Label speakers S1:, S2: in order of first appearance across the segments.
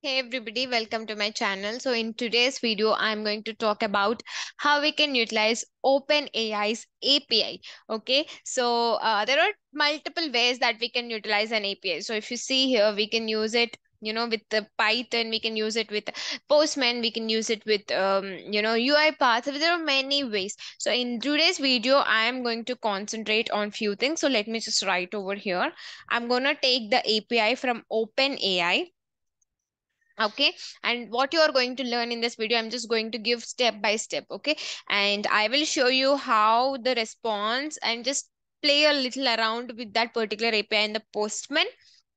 S1: Hey everybody, welcome to my channel. So in today's video, I'm going to talk about how we can utilize OpenAI's API. Okay, so there are multiple ways that we can utilize an API. So if you see here, we can use it, with the Python, we can use it with Postman, we can use it with, UiPath. So there are many ways. So in today's video, I am going to concentrate on few things. So let me just write over here. I'm going to take the API from OpenAI. Okay, and what you are going to learn in this video, I'm just going to give step by step. Okay, and I will show you how the response and just play a little around with that particular API and the Postman.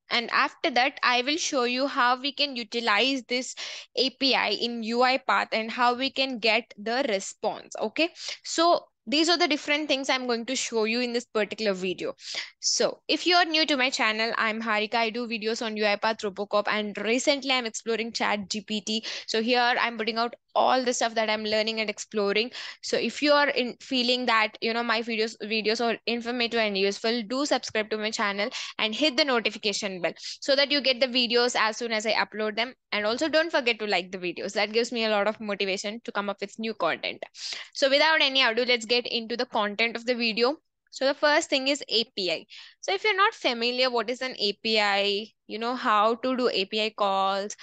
S1: And after that, I will show you how we can utilize this API in UiPath and how we can get the response. Okay, so these are the different things I'm going to show you in this particular video. So if you are new to my channel, I'm Harika. I do videos on UiPath, Robocop, and recently I'm exploring ChatGPT. So here I'm putting out all the stuff that I'm learning and exploring. So if you are in feeling that my videos are informative and useful, do subscribe to my channel and hit the notification bell so that you get the videos as soon as I upload them. And also don't forget to like the videos. That gives me a lot of motivation to come up with new content. So without any ado, let's get into the content of the video. So the first thing is API. So if you're not familiar what is an API, how to do API calls,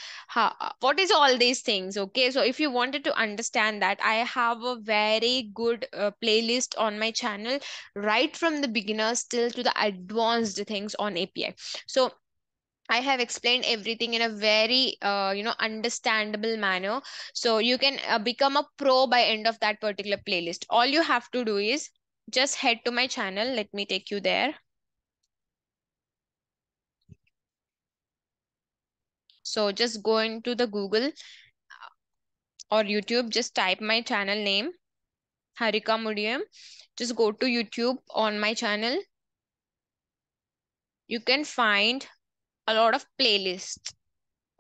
S1: what is all these things. Okay, so if you wanted to understand that, I have a very good playlist on my channel, right from the beginners till to the advanced things on API. So I have explained everything in a very understandable manner, so you can become a pro by end of that particular playlist. All you have to do is just head to my channel. Let me take you there. So just go into the Google or YouTube, just type my channel name, Harika Mudiam. Just go to YouTube on my channel. You can find a lot of playlists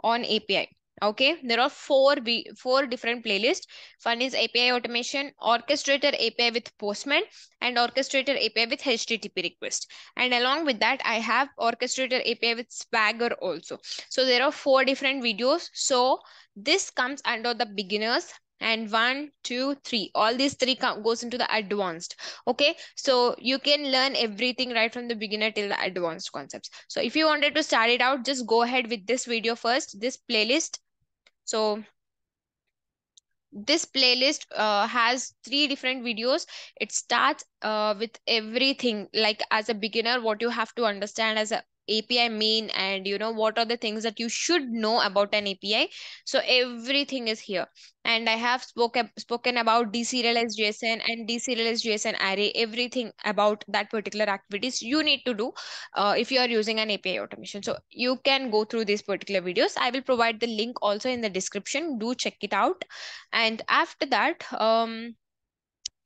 S1: on API. Okay, there are four different playlists. One is API automation, orchestrator API with Postman, and orchestrator API with HTTP request. And along with that, I have orchestrator API with Swagger also. So there are four different videos. So this comes under the beginners, and one, two, three. All these three goes into the advanced. Okay, so you can learn everything right from the beginner till the advanced concepts. So if you wanted to start it out, just go ahead with this video first, this playlist. So this playlist has three different videos. It starts with everything, like as a beginner, what you have to understand as a API mean, and what are the things that you should know about an API. So everything is here. And I have spoken about deserialized JSON and deserialized JSON array, everything about that particular activities you need to do if you are using an API automation. So you can go through these particular videos. I will provide the link also in the description. Do check it out. And after that,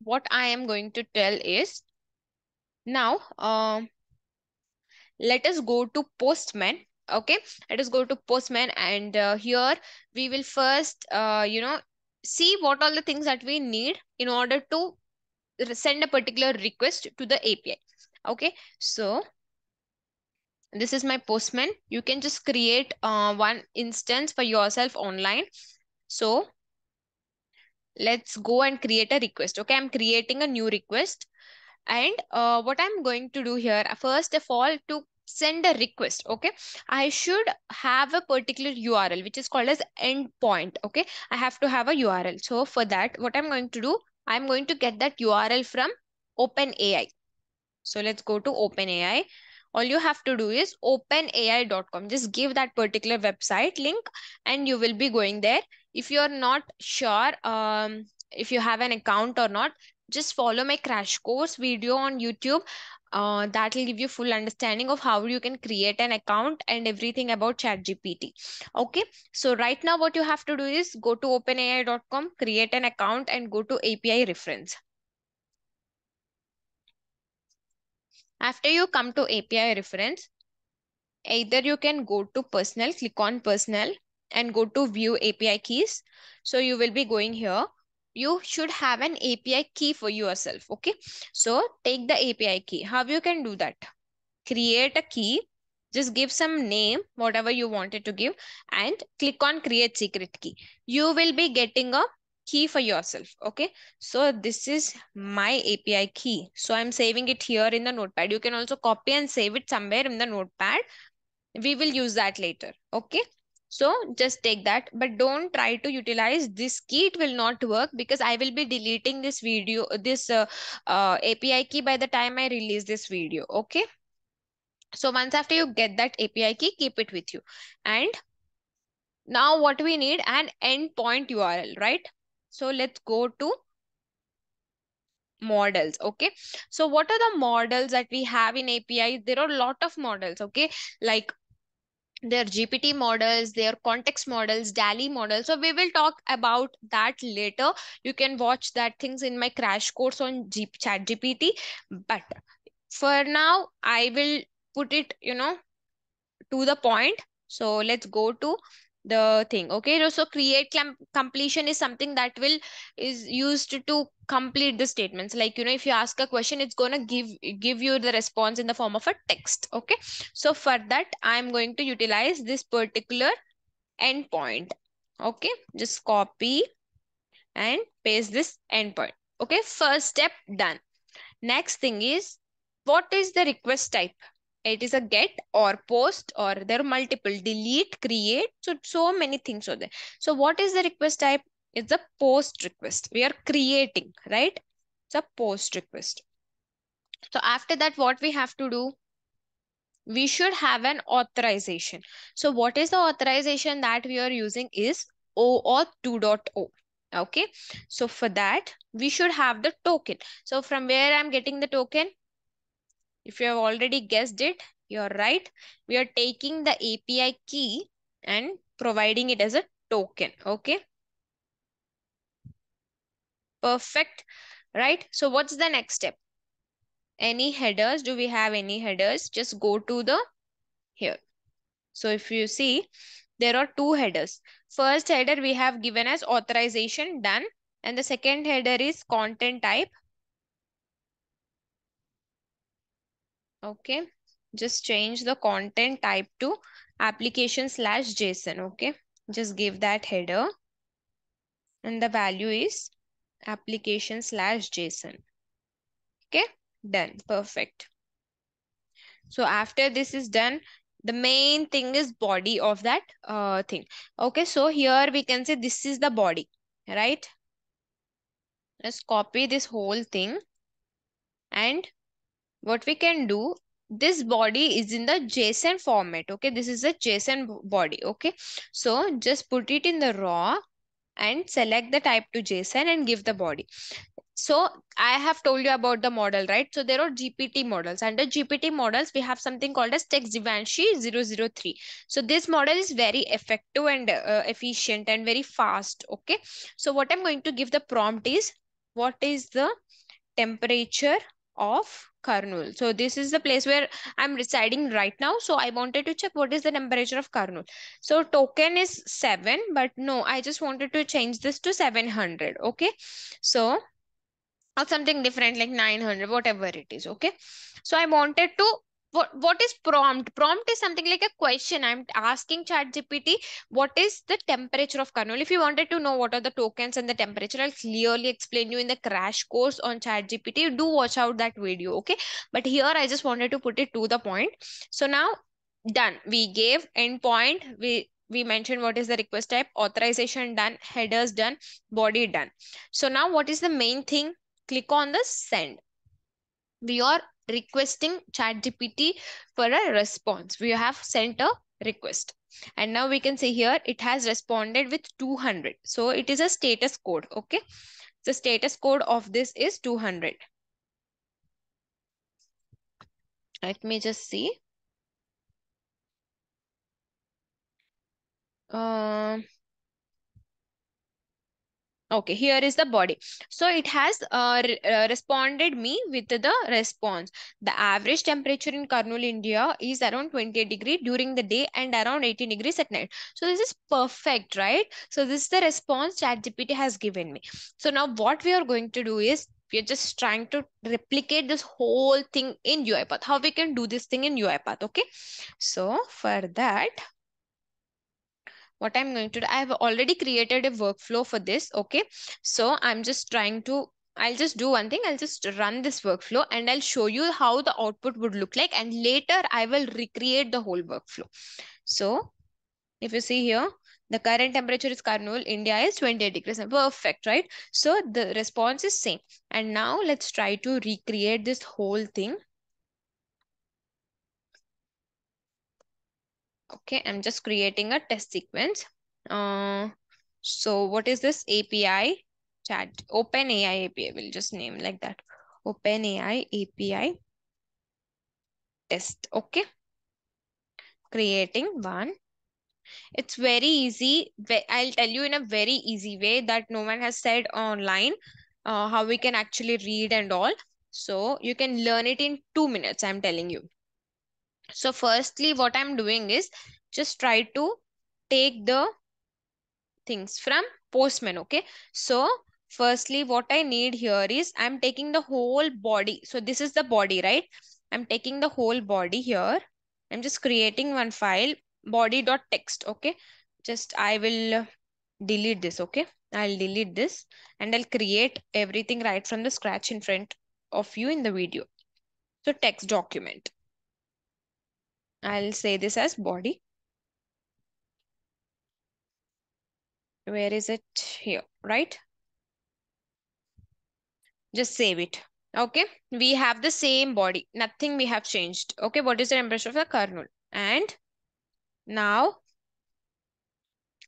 S1: what I am going to tell is now, let us go to Postman. Okay, let us go to Postman, and here we will first, see what all the things that we need in order to send a particular request to the API. Okay, so this is my Postman. You can just create one instance for yourself online. So let's go and create a request. Okay, I'm creating a new request. And what I'm going to do here, first of all, to send a request, okay, I should have a particular URL which is called as endpoint. Okay, I have to have a URL. So for that, what I'm going to do, I'm going to get that URL from OpenAI. So let's go to OpenAI. All you have to do is openai.com. Just give that particular website link and you will be going there. If you're not sure if you have an account or not, just follow my crash course video on YouTube. That will give you full understanding of how you can create an account and everything about ChatGPT. Okay, so right now what you have to do is go to openai.com, create an account and go to API reference. After you come to API reference, either you can go to personal, click on personal and go to view API keys. So you will be going here. You should have an API key for yourself. Okay. So take the API key. How you can do that? Create a key. Just give some name, whatever you wanted to give, and click on create secret key. You will be getting a key for yourself. Okay. So this is my API key. So I'm saving it here in the notepad. You can also copy and save it somewhere in the notepad. We will use that later. Okay. So just take that, but don't try to utilize this key. It will not work because I will be deleting this video, this API key by the time I release this video. Okay. So once after you get that API key, keep it with you. And now what we need, an endpoint URL, right? So let's go to models. Okay. So what are the models that we have in API? There are a lot of models. Okay. Like their GPT models, their context models, DALI models. So we will talk about that later. You can watch that things in my crash course on ChatGPT. But for now, I will put it, to the point. So let's go to the thing. Okay. So create completion is something that is used to complete the statements. Like, if you ask a question, it's gonna give you the response in the form of a text. Okay. So for that, I'm going to utilize this particular endpoint. Okay. Just copy and paste this endpoint. Okay. First step done. Next thing is, what is the request type? It is a get or post, or there are multiple delete, create. So many things are there. So what is the request type? It's a post request. We are creating, right? It's a post request. So after that, what we have to do? We should have an authorization. So what is the authorization that we are using is OAuth 2.0. Okay. So for that, we should have the token. So from where I'm getting the token? If you have already guessed it, you're right. We are taking the API key and providing it as a token. Okay. Perfect. Right. So what's the next step? Any headers? Do we have any headers? Just go to the here. So if you see, there are two headers. First header we have given as authorization done. And the second header is content type. Okay. Just change the content type to application/JSON. Okay. Just give that header. And the value is application/JSON. Okay. Done. Perfect. So after this is done, the main thing is body of that thing. Okay. So here we can say this is the body, right? Let's copy this whole thing. And what we can do, this body is in the JSON format. Okay. This is a JSON body. Okay. So just put it in the raw and select the type to JSON and give the body. So I have told you about the model, right? So there are GPT models. Under GPT models, we have something called as Text Givenchy 003. So this model is very effective and efficient and very fast. Okay. So what I'm going to give the prompt is, what is the temperature of Kurnool? So this is the place where I'm residing right now. So I wanted to check what is the temperature of Kurnool. So token is 7, but no, I just wanted to change this to 700. Okay. So or something different like 900, whatever it is. Okay. So I wanted to, what is prompt? Prompt is something like a question. I'm asking ChatGPT, what is the temperature of kernel? If you wanted to know what are the tokens and the temperature, I'll clearly explain you in the crash course on ChatGPT. Do watch out that video. Okay. But here I just wanted to put it to the point. So now done. We gave endpoint. We mentioned what is the request type, authorization done, headers done, body done. So now what is the main thing? Click on the send. We are requesting ChatGPT for a response. We have sent a request. And now we can see here it has responded with 200. So it is a status code. Okay. The status code of this is 200. Let me just see. Um, Okay, here is the body. So it has responded me with the response. The average temperature in Kurnool, India is around 28 degrees during the day and around 18 degrees at night. So this is perfect, right? So this is the response ChatGPT has given me. So now what we are going to do is We are just trying to replicate this whole thing in UiPath. How we can do this thing in UiPath, okay? So for that, what I'm going to do, I have already created a workflow for this, okay? So I'm just trying to, I'll just do one thing. I'll just run this workflow and I'll show you how the output would look like. And later I will recreate the whole workflow. So if you see here, the current temperature is Karnool, India is 28 degrees. Perfect, right? So the response is same. And now let's try to recreate this whole thing. Okay, I'm just creating a test sequence. So what is this API chat? OpenAI API, we'll just name like that. OpenAI API test. Okay, creating one. It's very easy. I'll tell you in a very easy way that no one has said online how we can actually read and all. So you can learn it in 2 minutes, I'm telling you. So firstly, what I'm doing is just try to take the things from Postman. Okay, so firstly what I need here is I'm taking the whole body. So this is the body, right? I'm taking the whole body here. I'm just creating one file, body.txt. Okay, just I will delete this. Okay, I'll delete this and I'll create everything right from the scratch in front of you in the video. So text document, I'll say this as body. Where is it? Here, right? Just save it. Okay, we have the same body, nothing we have changed. Okay, what is the temperature of the kernel? And now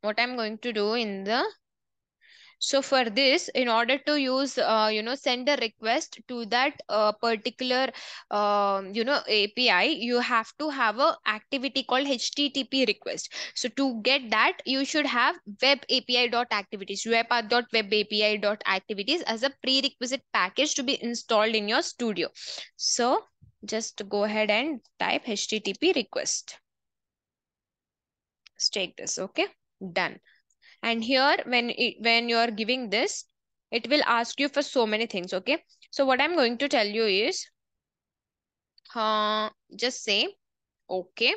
S1: what I'm going to do in the, so for this, in order to use send a request to that particular API, you have to have a activity called http request. So to get that, you should have web api dot activities, uipath dot web api dot activities as a prerequisite package to be installed in your studio. So just go ahead and type http request. Let's take this. Okay, done. And here when you are giving this, it will ask you for so many things. Okay, so what I'm going to tell you is just say okay,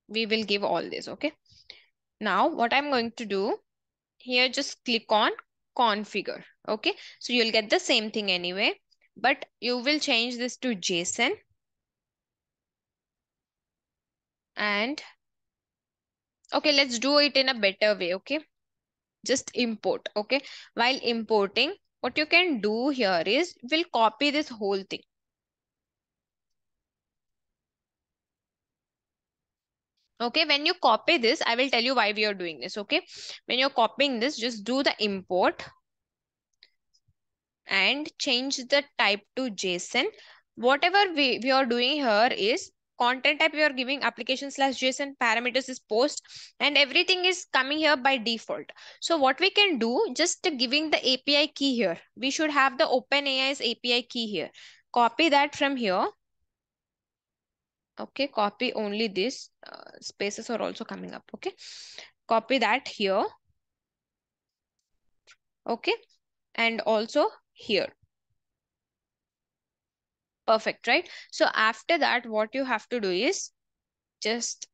S1: we will give all this. Okay, now what I'm going to do here, just click on configure. Okay, so you'll get the same thing anyway, but you will change this to JSON. And okay, let's do it in a better way. Okay, just import. Okay, while importing, what you can do here is we'll copy this whole thing. Okay, when you copy this, I will tell you why we are doing this. Okay, when you're copying this, just do the import and change the type to JSON. Whatever we are doing here is content type, we are giving application slash JSON, parameters is post, and everything is coming here by default. So what we can do, just giving the API key here, we should have the OpenAI's API key here. Copy that from here. Okay, copy only this. Spaces are also coming up. Okay, copy that here. Okay, and also here. Perfect, right? So after that, what you have to do is just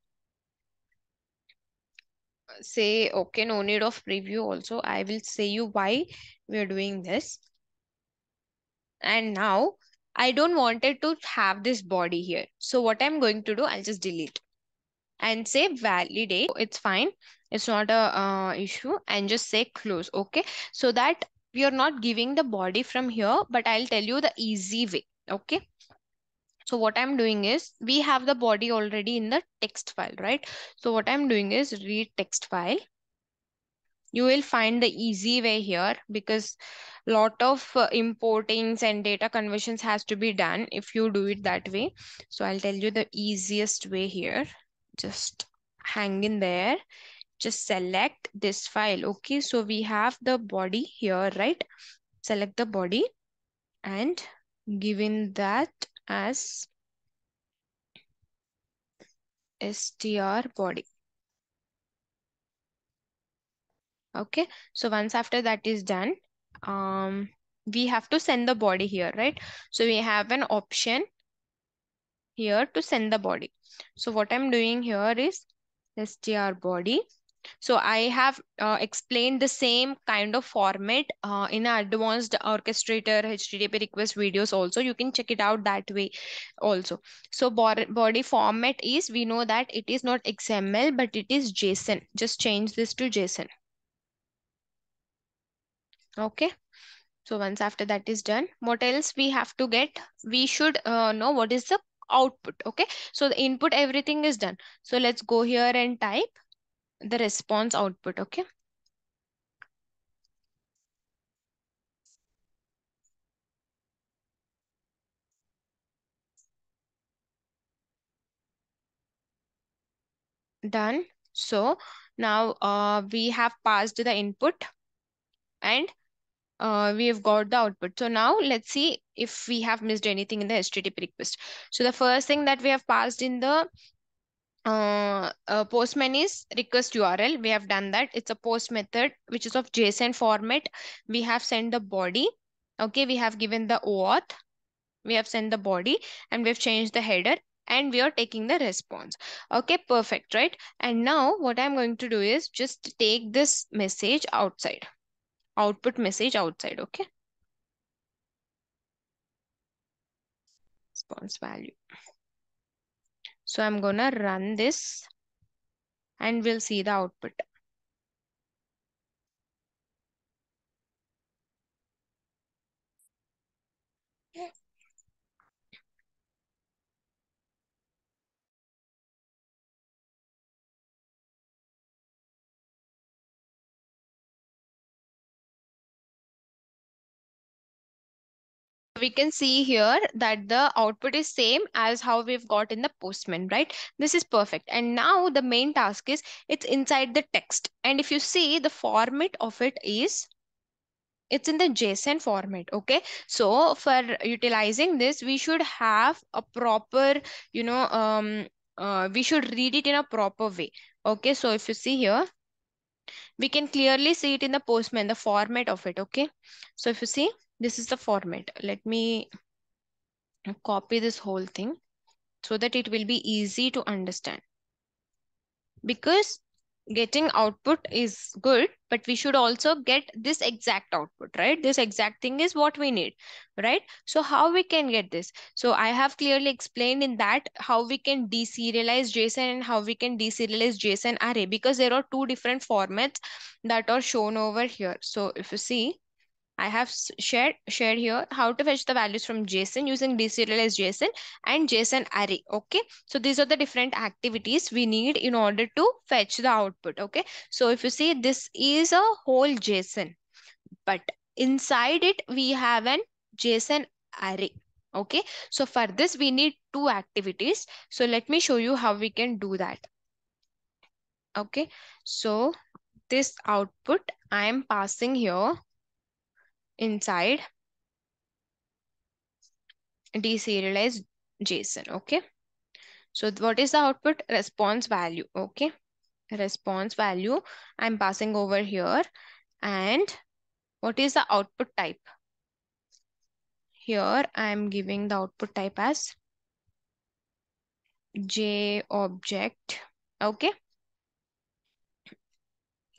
S1: say, okay, no need of preview also. I will say you why we are doing this. And now I don't wanted to have this body here. So what I'm going to do, I'll just delete and say validate. It's fine. It's not a issue. And just say close. Okay. So that we are not giving the body from here, but I'll tell you the easy way. Okay. So what I'm doing is we have the body already in the text file, right? So what I'm doing is read text file. You will find the easy way here because lot of importings and data conversions has to be done if you do it that way. So I'll tell you the easiest way here. Just hang in there. Just select this file. Okay, so we have the body here, right? Select the body and given that as str body. Okay, so once after that is done, we have to send the body here, right? So we have an option here to send the body. So what I'm doing here is str body. So I have explained the same kind of format in our advanced orchestrator HTTP request videos also. You can check it out that way also. So body format is, we know that it is not XML, but it is JSON. Just change this to JSON. Okay. So once after that is done, what else we have to get? We should know what is the output. Okay. So the input, everything is done. So let's go here and type the response output. Okay. Done. So now we have passed the input and we have got the output. So now let's see if we have missed anything in the HTTP request. So the first thing that we have passed in the Postman is request URL. We have done that. It's a post method which is of JSON format. We have sent the body. Okay, we have given the OAuth. We have sent the body and we've changed the header and we are taking the response. Okay, perfect, right? And now what I'm going to do is just take this message outside, output message outside. Okay, response value. So I'm gonna run this and we'll see the output. We can see here that the output is same as how we've got in the Postman, right? This is perfect. And now the main task is it's inside the text. And if you see the format of it is, it's in the JSON format. Okay. So for utilizing this, we should have a proper, you know, we should read it in a proper way. Okay. So if you see here, we can clearly see it in the Postman, the format of it. Okay. So if you see, this is the format. Let me copy this whole thing so that it will be easy to understand, because getting output is good, but we should also get this exact output, right? This exact thing is what we need, right? So how we can get this? So I have clearly explained in that how we can deserialize JSON and how we can deserialize JSON array, because there are two different formats that are shown over here. So if you see, I have shared here how to fetch the values from JSON using deserialized JSON and JSON array. Okay, so these are the different activities we need in order to fetch the output. Okay, so if you see, this is a whole JSON, but inside it we have an JSON array. Okay, so for this we need two activities. So let me show you how we can do that. Okay, so this output I am passing here inside deserialized JSON. Okay. So what is the output? Response value. Okay. Response value I'm passing over here. And what is the output type? Here I'm giving the output type as J object. Okay.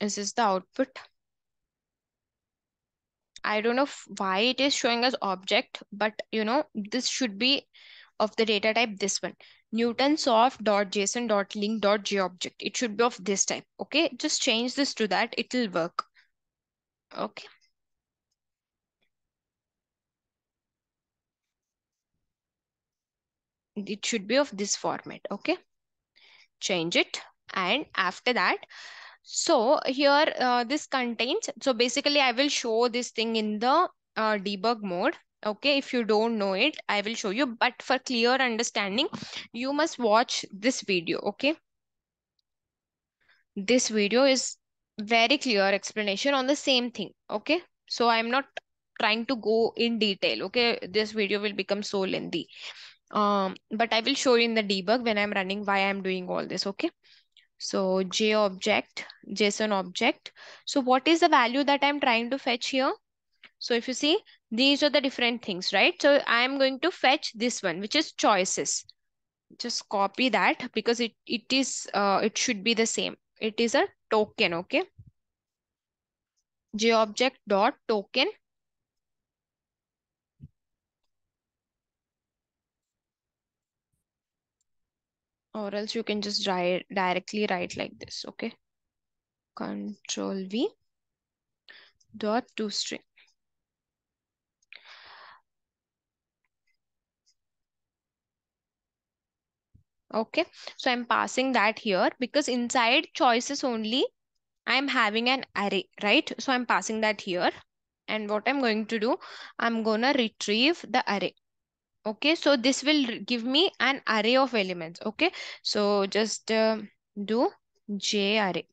S1: This is the output. I don't know why it is showing as object, but this should be of the data type, this one, newtonsoft.json.link.jobject. It should be of this type. Okay, just change this to that, it will work. Okay, it should be of this format. Okay, change it. And after that, so here this contains, so basically I will show this thing in the debug mode. Okay, if you don't know it, I will show you, but for clear understanding, you must watch this video. Okay, this video is very clear explanation on the same thing. Okay, so I'm not trying to go in detail. Okay, this video will become so lengthy. But I will show you in the debug when I'm running why I'm doing all this. Okay, so J object, JSON object. So what is the value that I'm trying to fetch here? So if you see, these are the different things, right? So I am going to fetch this one, which is choices. Just copy that because it should be the same. It is a token, okay? JObject dot token, or else you can just directly write like this, okay? Control V dot toString. Okay, so I'm passing that here because inside choices only I'm having an array, right? So I'm passing that here. And what I'm going to do, I'm gonna retrieve the array. Okay, so this will give me an array of elements. Okay, so just do J array,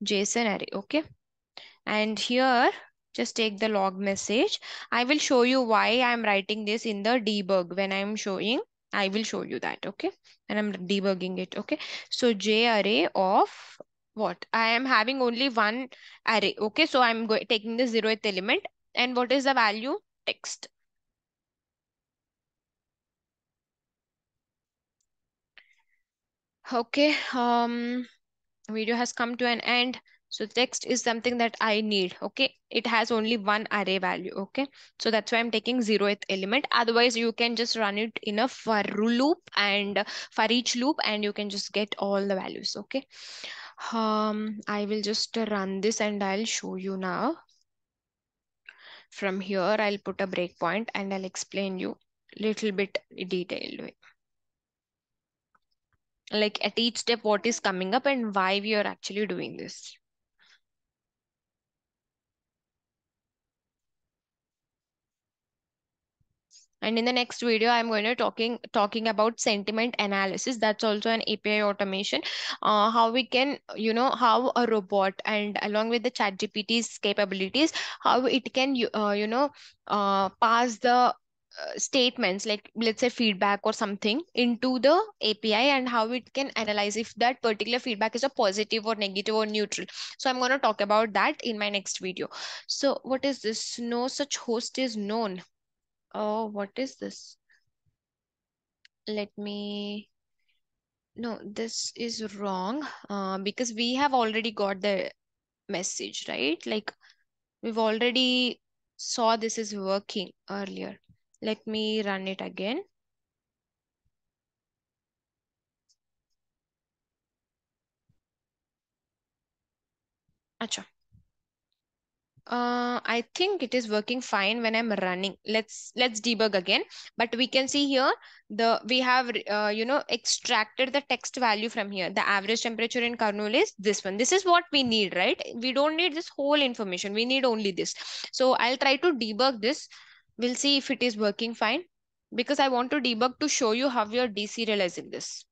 S1: JSON array. Okay, and here just take the log message. I will show you why I'm writing this in the debug when I'm showing. I will show you that. Okay, and I'm debugging it. Okay, so J array of what? I am having only one array. Okay, so I'm taking the 0th element, and what is the value? Text. Okay, video has come to an end. So text is something that I need. Okay, it has only one array value. Okay, so that's why I'm taking 0th element. Otherwise you can just run it in a for loop and for each loop, and you can just get all the values. Okay, I will just run this and I'll show you now. From here I'll put a breakpoint and I'll explain you little bit detailed way, like at each step what is coming up and why we are actually doing this. And in the next video, I'm going to talking about sentiment analysis. That's also an API automation. How we can, how a robot and along with the ChatGPT's capabilities, how it can, pass the statements like let's say feedback or something into the API, and how it can analyze if that particular feedback is a positive or negative or neutral. So I'm going to talk about that in my next video. So what is this? No such host is known. Oh, what is this? Let me. No, this is wrong. Because we have already got the message, right? Like we've already saw this is working earlier. Let me run it again. Acha. I think it is working fine when I'm running. Let's debug again. But we can see here we have extracted the text value from here. The average temperature in Kurnool is this one. This is what we need, right? We don't need this whole information. We need only this. So I'll try to debug this. We'll see if it is working fine, because I want to debug to show you how we are deserializing this.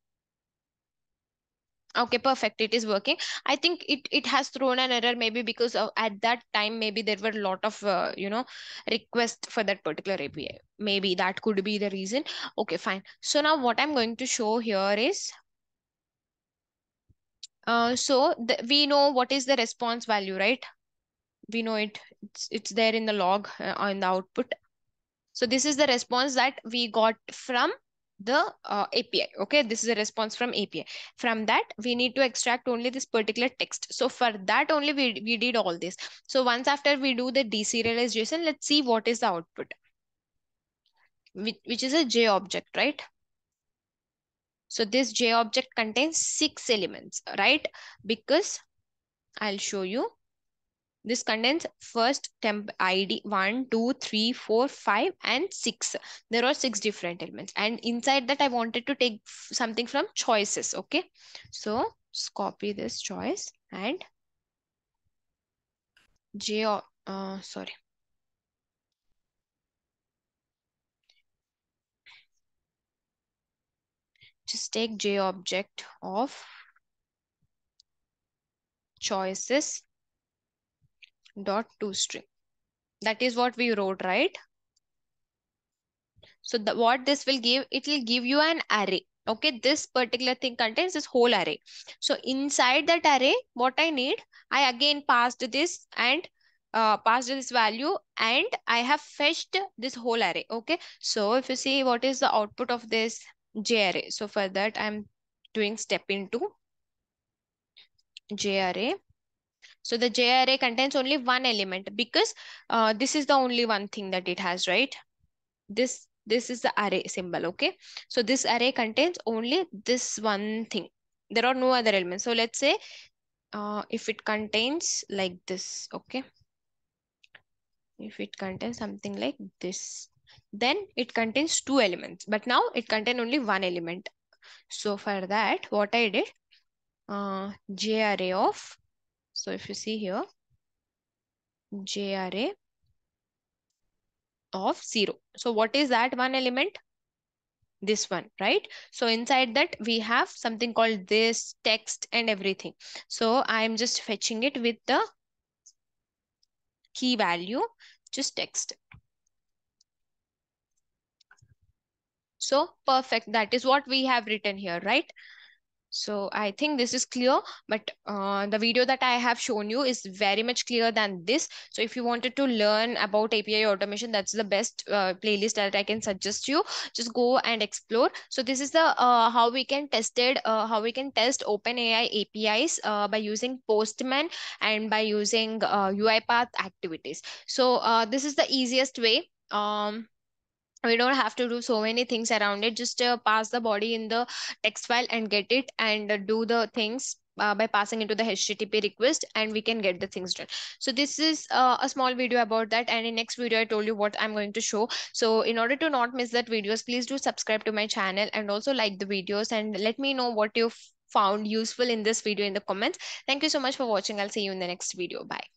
S1: Okay, perfect. It is working. I think it has thrown an error maybe because of, at that time maybe there were a lot of requests for that particular API. Maybe that could be the reason. Okay, fine. So now what I'm going to show here is we know what is the response value, right? We know it's there in the log on the output. So this is the response that we got from the API. Okay, this is a response from API. From that, we need to extract only this particular text. So for that only we did all this. So once after we do the deserialization, let's see what is the output, which is a J object, right? So this J object contains 6 elements, right? Because I'll show you. This contains first temp ID 1, 2, 3, 4, 5, and 6. There are 6 different elements. And inside that, I wanted to take something from choices. Okay. So just copy this choice and sorry. Just take J object of choices dot toString. That is what we wrote, right? So what this will give, it will give you an array. Okay, this particular thing contains this whole array. So inside that array, what I need, I again passed this and passed this value, and I have fetched this whole array. Okay, so if you see what is the output of this J array, so for that I'm doing step into J array. So the J array contains only one element because this is the only one thing that it has, right? This is the array symbol. Okay, so this array contains only this one thing. There are no other elements. So let's say if it contains like this, okay, if it contains something like this, then it contains two elements, but now it contains only one element. So for that, what I did, J array of, so if you see here, J array of 0. So what is that one element? This one, right? So inside that we have something called this text and everything. So I'm just fetching it with the key value, just text. So perfect. That is what we have written here, right? So I think this is clear, but the video that I have shown you is very much clearer than this. So if you wanted to learn about API automation, that's the best playlist that I can suggest you. Just go and explore. So this is the how we can how we can test OpenAI APIs by using Postman and by using UiPath activities. So this is the easiest way. We don't have to do so many things around it. Just pass the body in the text file and get it, and do the things by passing into the http request, and we can get the things done. So this is a small video about that, and in next video I told you what I'm going to show. So in order to not miss that videos, please do subscribe to my channel and also like the videos, and let me know what you found useful in this video in the comments. Thank you so much for watching. I'll see you in the next video. Bye.